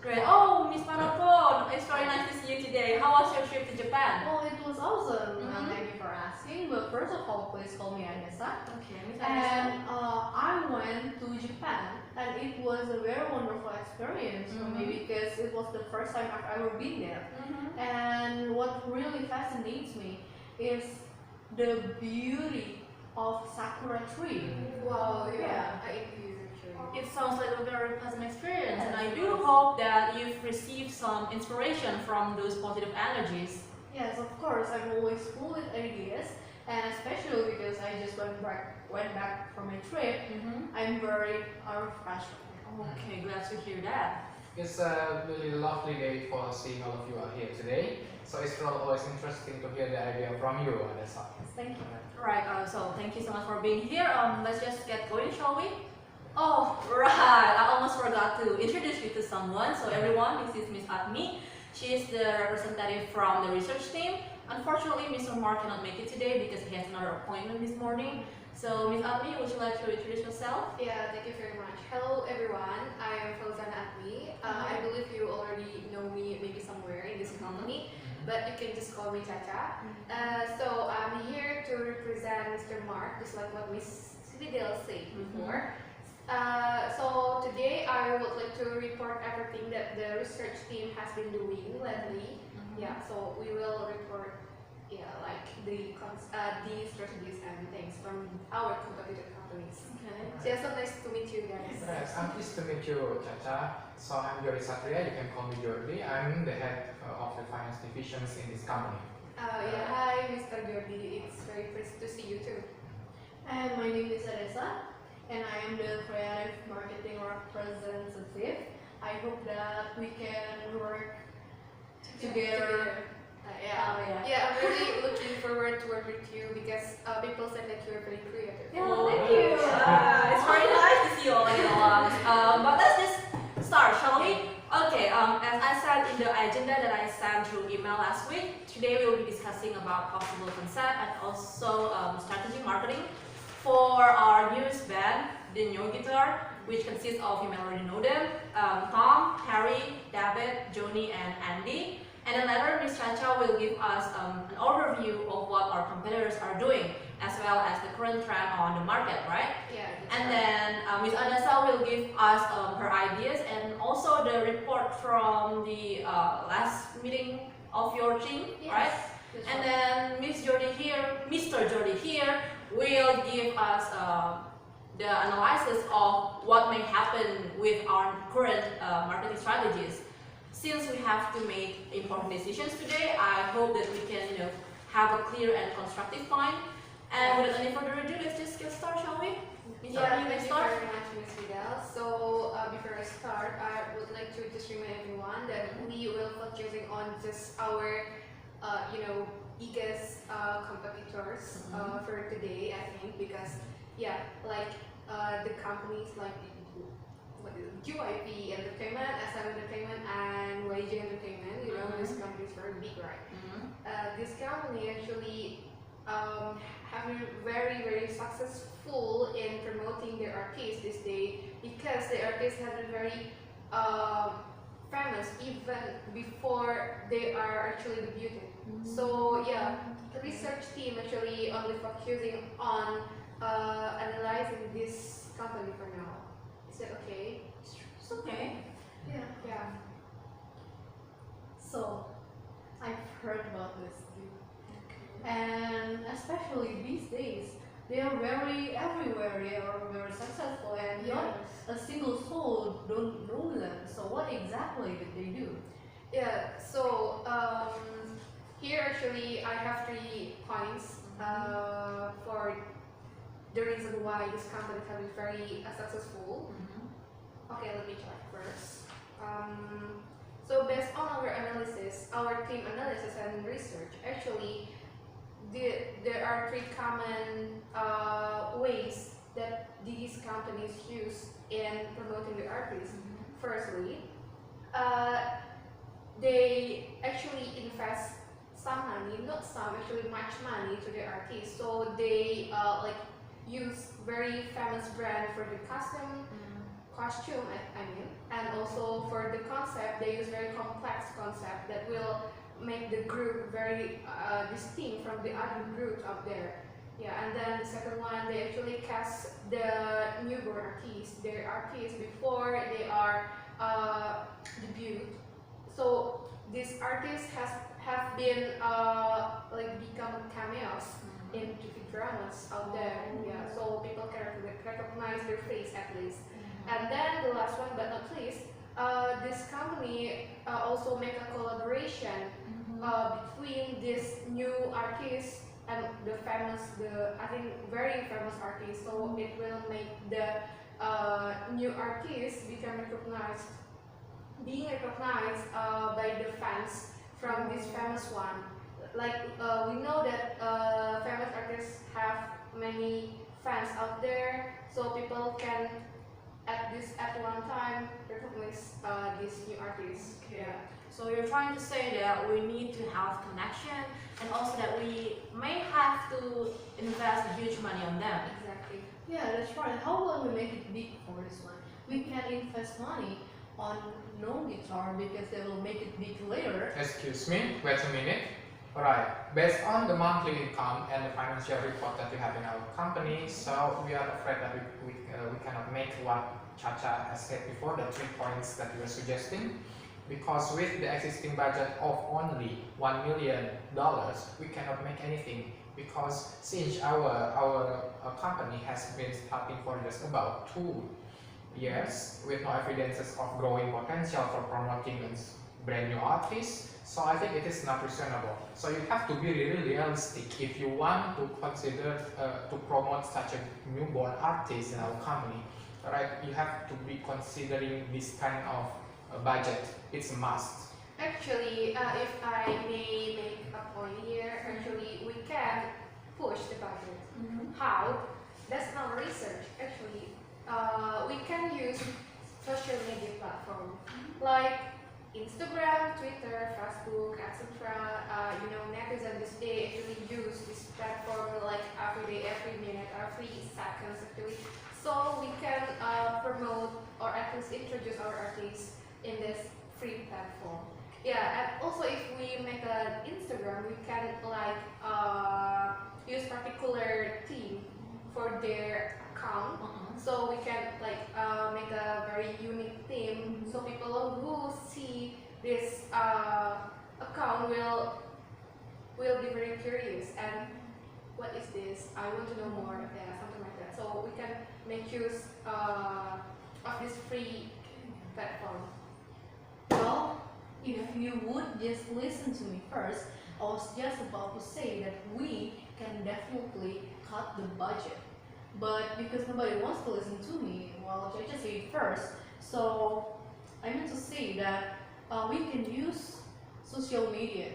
Great. Oh, Miss Paroko, it's very nice to see you today. How was your trip to Japan? Well, it was awesome. Thank you for asking. But first of all, please call me Adassa. Okay, Miss And Adassa. I went to Japan, and it was a very wonderful experience for me because it was the first time I've ever been there. And what really fascinates me is the beauty of sakura tree. Wow, yeah, I agree. It sounds like a very pleasant experience, and I do hope that you've received some inspiration from those positive energies. Yes, of course. I'm always full with ideas, and especially because I just went back from a trip, I'm very refreshed. Okay, glad to hear that. It's a really lovely day for seeing all of you are here today. So it's always interesting to hear the idea from you, Adassa. Thank you. Right, so thank you so much for being here. Let's just get going, shall we? Oh, right, I almost forgot to introduce you to someone. So everyone, this is Miss Admi. She is the representative from the research team. Unfortunately, Mr. Mark cannot make it today because he has another appointment this morning. So Miss Admi, would you like to introduce yourself? Yeah, thank you very much. Hello everyone, I am Fauzana Atmi. I believe you already know me maybe somewhere in this company, but you can just call me Chacha. So I'm here to represent Mr. Mark, just like what Miss Fidel said before. So today I would like to report everything that the research team has been doing lately. Yeah, so we will report like the strategies and things from our competitor companies. Okay. So yeah, so nice to meet you guys. Yes, I'm pleased to meet you, Chacha. So I'm Jordy Satria, you can call me Jordy. I'm the head of the finance divisions in this company. Yeah, hi Mr. Jordy, it's very pleased to see you too. And my name is Adassa, and I am the creative marketing representative. I hope that we can work together. Yeah, I'm really looking forward to work with you because people said that you are very creative. Yeah, thank you. It's very nice to see you all again once. But let's just start, shall we? Okay, as I said in the agenda that I sent through email last week, today we will be discussing about possible concept and also strategic marketing for our newest band, the Nyo Guitar, which consists of, you may already know them, Tom, Harry, David, Johnny, and Andy. And then later, Ms. Chacha will give us an overview of what our competitors are doing, as well as the current trend on the market, right? Yeah. And then Ms. Adassa will give us her ideas and also the report from the last meeting of your team, right? And then Mr. Jordy here will give us the analysis of what may happen with our current marketing strategies. Since we have to make important decisions today, I hope that we can, have a clear and constructive point. And without any further ado, let's just get started, shall we? Thank you very much, Ms. Fidel. So before I start, I would like to just remind everyone that we will focusing on just our, biggest competitors for today. I think because the companies like UIP Entertainment, SM Entertainment, and YG Entertainment. These companies very big, right? This company actually have been very, very successful in promoting their artists this day because the artists have been very famous even before they are actually debuted. So yeah, the research team actually only focusing on analyzing this company for now. Is that okay? It's okay. Yeah. So, I've heard about this too. And especially these days, they are very everywhere, they are very successful, and not a single soul don't know them. So what exactly did they do? Yeah, so here actually I have 3 points for the reason why this company has been very successful. Okay, let me check first. So based on our analysis, our team analysis and research, actually there are 3 common ways that these companies use in promoting the artists. Firstly, they actually invest some money, not some, actually much money to the artists. So they use very famous brand for the costume, costume, I mean, and also for the concept, they use very complex concept that will make the group very distinct from the other groups out there. Yeah, and then the second one, they actually cast the newborn artists, their artists before they are debut. So these artists have been like become cameos in TV dramas out there. Yeah, so people can recognize their face at least. And then the last one, but not least, this company also make a collaboration between this new artist and the I think very famous artist. So it will make the new artist being recognized by the fans from this famous one. Like we know that famous artists have many fans out there, so people can at one time recognize this new artist. Yeah. So you're trying to say that we need to have connection, and also that we may have to invest huge money on them. Exactly. Yeah, that's right. How will we make it big for this one? We can invest money on no guitar because they will make it big later. Excuse me, wait a minute. Alright, based on the monthly income and the financial report that we have in our company, so we are afraid that we cannot make what Chacha has said before, the 3 points that we were suggesting. Because with the existing budget of only $1 million, we cannot make anything. Because since our company has been starting for just about 2 years with no evidences of growing potential for promoting brand new artists, so I think it is not reasonable. So you have to be really realistic if you want to consider to promote such a newborn artist in our company. Right? You have to be considering this kind of budget. It's a must. Actually, if I may make a point here, actually we can push the budget. How? That's not research. Actually, we can use social media platform like Instagram, Twitter, Facebook, etc. Netizens this day actually use this platform like every day, every minute, every seconds actually. So we can promote or at least introduce our artists in this free platform. Yeah, and also if we make an Instagram, we can like use particular theme for their account. So we can like make a very unique theme. So people who see this account will be very curious and what is this? I want to know more. Yeah, something like that. So we can make use of this free platform. Well, if you would just listen to me first, I was just about to say that we can definitely cut the budget. But because nobody wants to listen to me, well, I just say it first. So I meant to say that we can use social media.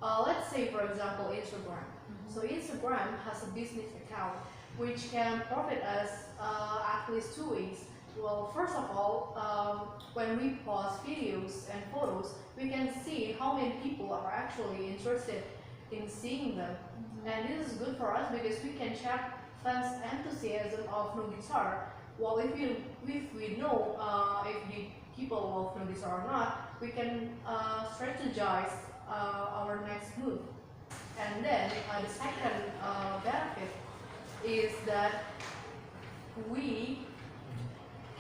Let's say, for example, Instagram. So Instagram has a business account which can profit us at least 2 ways. Well, first of all, when we post videos and photos, we can see how many people are actually interested in seeing them. And this is good for us because we can check fans' enthusiasm of no guitar. Well, if we know if the people love no guitar or not, we can strategize our next move. And then the second benefit is that we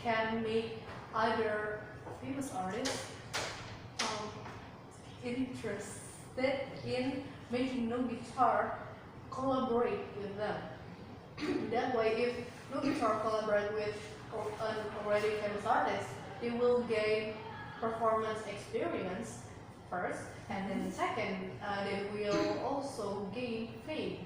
can make other famous artists interested in making no guitar collaborate with them. That way, if no guitar collaborate with an already famous artist, they will gain performance experience first, and then second, they will also gain fame,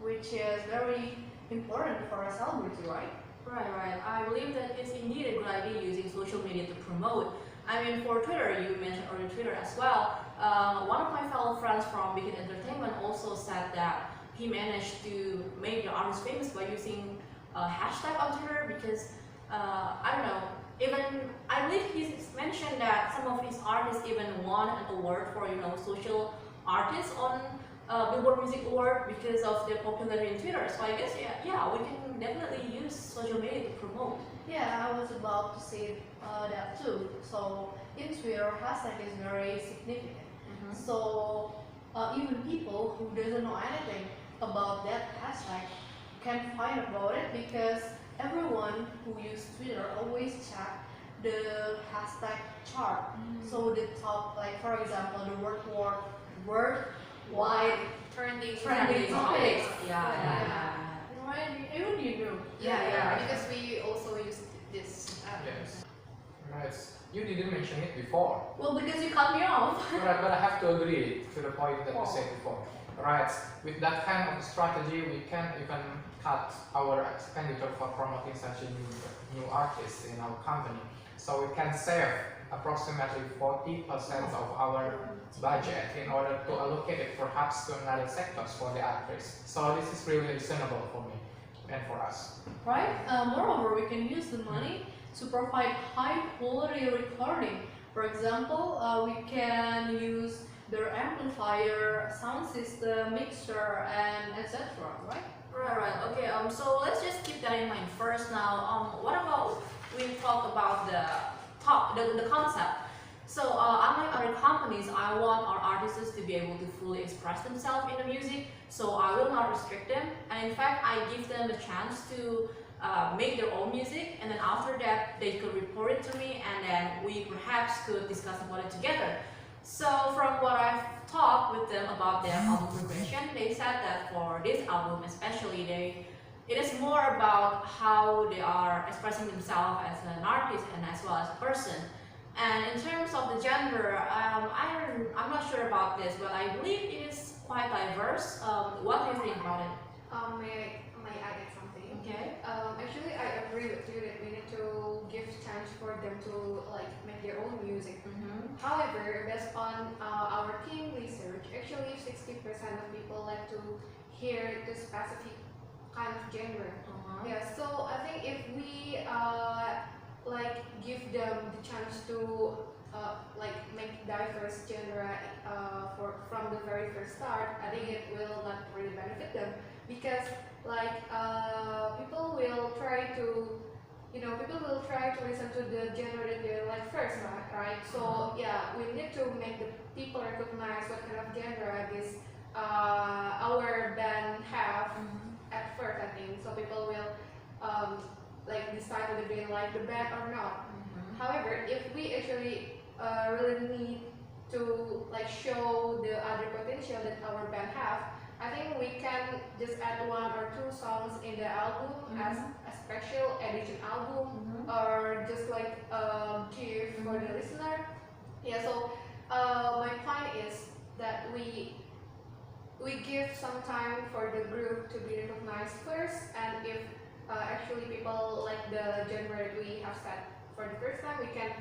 which is very important for a celebrity, right? Right. I believe that it's indeed a good idea using social media to promote. I mean, for Twitter, you mentioned earlier Twitter as well. One of my fellow friends from Big Entertainment also said that he managed to make the artist famous by using a hashtag on Twitter because, I don't know, even, I believe he's mentioned that some of his artists even won an award for, social artists on Billboard Music Award because of their popularity in Twitter. So I guess, yeah, we can definitely use social media to promote. Yeah, I was about to say that too. So in Twitter, hashtag is very significant. So even people who doesn't know anything about that hashtag can find about it because everyone who use Twitter always check the hashtag chart. So the top, like for example, the worldwide Trending topics. Yeah. Right? Even you know. Yeah, because we also use this app. Yes. Right. You didn't mention it before. Well, because you cut me off. Right, but I have to agree to the point that you said before. Right. With that kind of strategy, we can even cut our expenditure for promoting such a new artist in our company. So we can save approximately 40% of our budget in order to allocate it perhaps to another sectors for the artist. So this is really reasonable for me and for us. Right? Moreover, we can use the money to provide high quality recording. For example, we can use their amplifier, sound system, mixer, and etc. Right? Right. Okay. So let's just keep that in mind first. Now, what about we talk about the concept? So, unlike other companies, I want our artists to be able to fully express themselves in the music. So I will not restrict them, and in fact, I give them a chance to make their own music, and then after that, they could report it to me, and then we perhaps could discuss about it together. So from what I've talked with them about their album progression, they said that for this album especially, it is more about how they are expressing themselves as an artist and as well as a person. And in terms of the gender, I'm not sure about this, but I believe it is quite diverse. What do you think about it? May I add something? Okay. Actually, I agree with you that we need to give chance for them to like make their own music. However, based on our team research, actually 60% of people like to hear the specific kind of genre. Yeah, so I think if we like give them the chance to like make diverse genre from the very first start, I think it will not really benefit them because like people will try to listen to the genre that they like first, right? So yeah, we need to make the people recognize what kind of genre this our band have at first, I think. So people will like decide whether they like the band or not. However, if we actually really need to like show the other potential that our band have, I think we can just add 1 or 2 songs in the album as a special edition album, or just like give for the listener. Yeah. So my point is that we give some time for the group to be recognized first, and if actually people like the genre that we have set for the first time, we can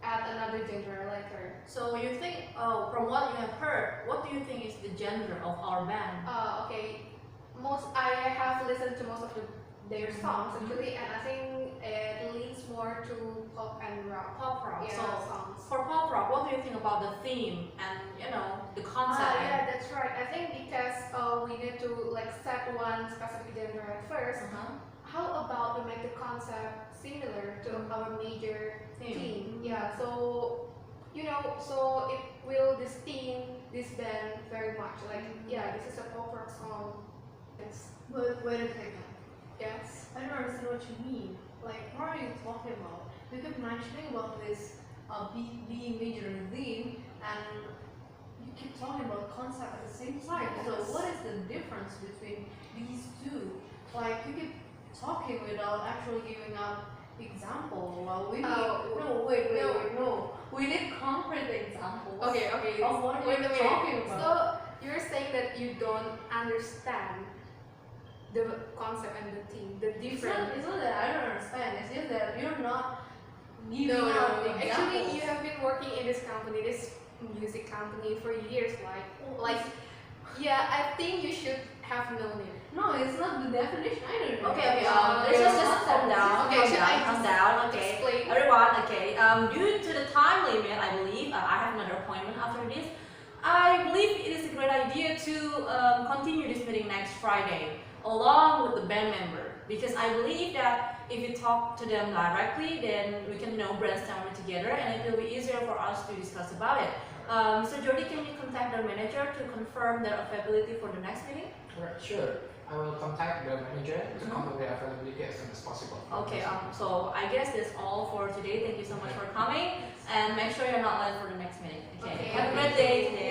add another genre later. So you think, from what you have heard, what do you think is the genre of our band? Okay, I have listened to most of their songs actually, and I think it leans more to pop and rock. Pop rock. Yeah, So songs. for pop rock, what do you think about the theme and the concept? Yeah, that's right. I think because we need to like set one specific genre at first. How about we make the concept similar to our major theme? Yeah, so so it will distinct this band very much. Like, yeah, this is a pop rock song. Yes. But wait a second. Yes. I don't understand what you mean. Like, what are you talking about? You keep mentioning about this B major theme, and you keep talking about concept at the same time. So what is the difference between these two? Like, you keep talking without actually giving out example. Well, we need no. We need concrete examples. Okay. Of what Wait a you're minute. talking about. So you're saying that you don't understand the concept and the theme, the difference. It's not that I don't understand. It's just that you're not giving No. out examples. Actually, you have been working in this company, this music company for years. Like, yeah, I think you should have known it. No, it's not the definition. I don't know. Okay, let's just calm down. Okay, should I calm down. Okay, explain? everyone. Okay, due to the time limit, I believe I have another appointment after this. I believe it is a great idea to continue this meeting next Friday along with the band member. because I believe that if you talk to them directly, then we can brainstorm it together, and it will be easier for us to discuss about it. So Jordy, can you contact the manager to confirm their availability for the next meeting? Alright, sure. I will contact the manager to confirm the availability as soon as possible. Okay, so I guess that's all for today. Thank you so much for coming, and make sure you're not late for the next meeting. Okay, Okay. have a great day today.